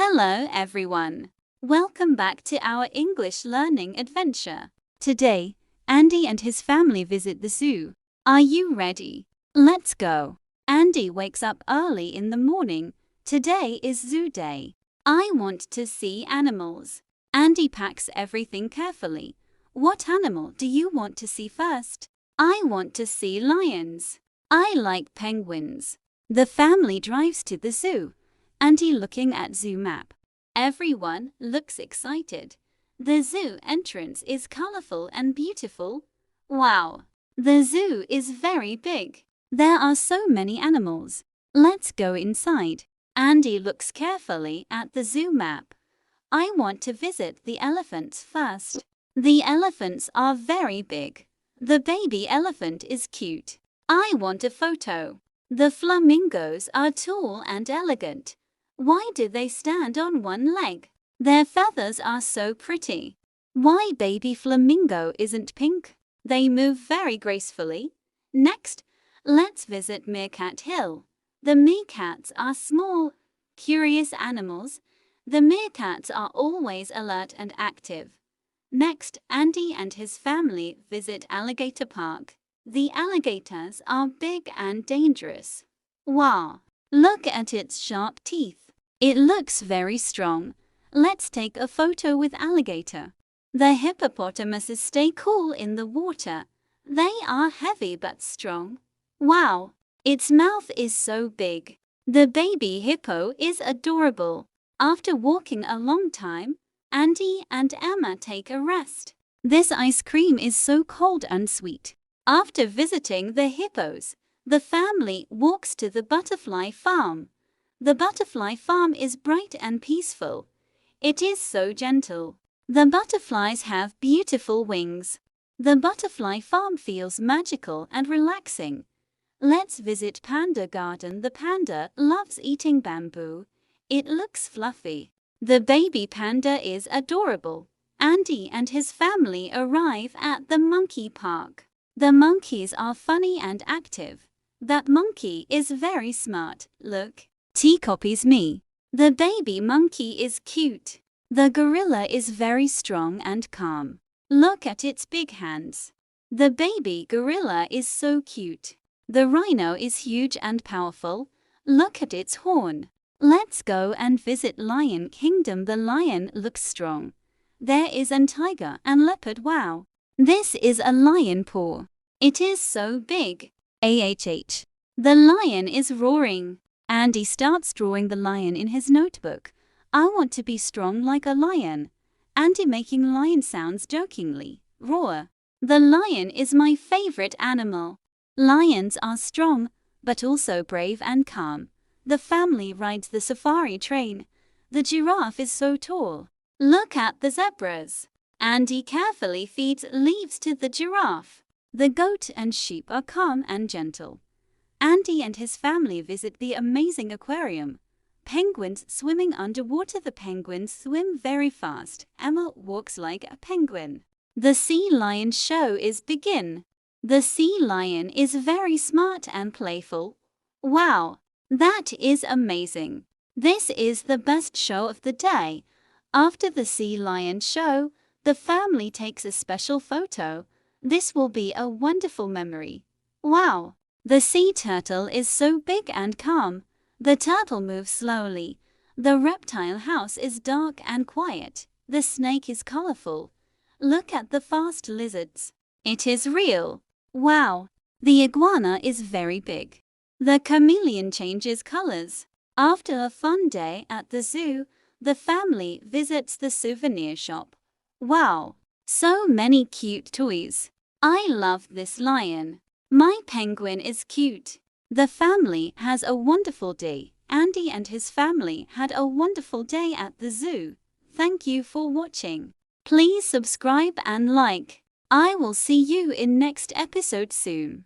Hello everyone. Welcome back to our English learning adventure. Today, Andy and his family visit the zoo. Are you ready? Let's go. Andy wakes up early in the morning. Today is zoo day. I want to see animals. Andy packs everything carefully. What animal do you want to see first? I want to see lions. I like penguins. The family drives to the zoo. Andy looking at zoo map. Everyone looks excited. The zoo entrance is colorful and beautiful. Wow! The zoo is very big. There are so many animals. Let's go inside. Andy looks carefully at the zoo map. I want to visit the elephants first. The elephants are very big. The baby elephant is cute. I want a photo. The flamingos are tall and elegant. Why do they stand on one leg? Their feathers are so pretty. Why baby flamingo isn't pink? They move very gracefully. Next, let's visit Meerkat Hill. The meerkats are small, curious animals. The meerkats are always alert and active. Next, Andy and his family visit Alligator Park. The alligators are big and dangerous. Wow! Look at its sharp teeth. It looks very strong. Let's take a photo with alligator. The hippopotamuses stay cool in the water. They are heavy but strong. Wow! Its mouth is so big. The baby hippo is adorable. After walking a long time, Andy and Emma take a rest. This ice cream is so cold and sweet. After visiting the hippos, the family walks to the butterfly farm. The butterfly farm is bright and peaceful. It is so gentle. The butterflies have beautiful wings. The butterfly farm feels magical and relaxing. Let's visit Panda Garden. The panda loves eating bamboo. It looks fluffy. The baby panda is adorable. Andy and his family arrive at the monkey park. The monkeys are funny and active. That monkey is very smart. Look. T copies me. The baby monkey is cute. The gorilla is very strong and calm. Look at its big hands. The baby gorilla is so cute. The rhino is huge and powerful. Look at its horn. Let's go and visit Lion Kingdom. The lion looks strong. There is a tiger and leopard. Wow! This is a lion paw. It is so big. AHH. The lion is roaring. Andy starts drawing the lion in his notebook. I want to be strong like a lion. Andy making lion sounds jokingly. Roar. The lion is my favorite animal. Lions are strong, but also brave and calm. The family rides the safari train. The giraffe is so tall. Look at the zebras. Andy carefully feeds leaves to the giraffe. The goat and sheep are calm and gentle. Andy and his family visit the amazing aquarium. Penguins swimming underwater. The penguins swim very fast. Emma walks like a penguin. The sea lion show is begin. The sea lion is very smart and playful. Wow! That is amazing. This is the best show of the day. After the sea lion show, the family takes a special photo. This will be a wonderful memory. Wow! The sea turtle is so big and calm. The turtle moves slowly. The reptile house is dark and quiet. The snake is colorful. Look at the fast lizards. It is real. Wow! The iguana is very big. The chameleon changes colors. After a fun day at the zoo, the family visits the souvenir shop. Wow! So many cute toys. I love this lion. My penguin is cute. The family has a wonderful day. Andy and his family had a wonderful day at the zoo. Thank you for watching. Please subscribe and like. I will see you in next episode soon.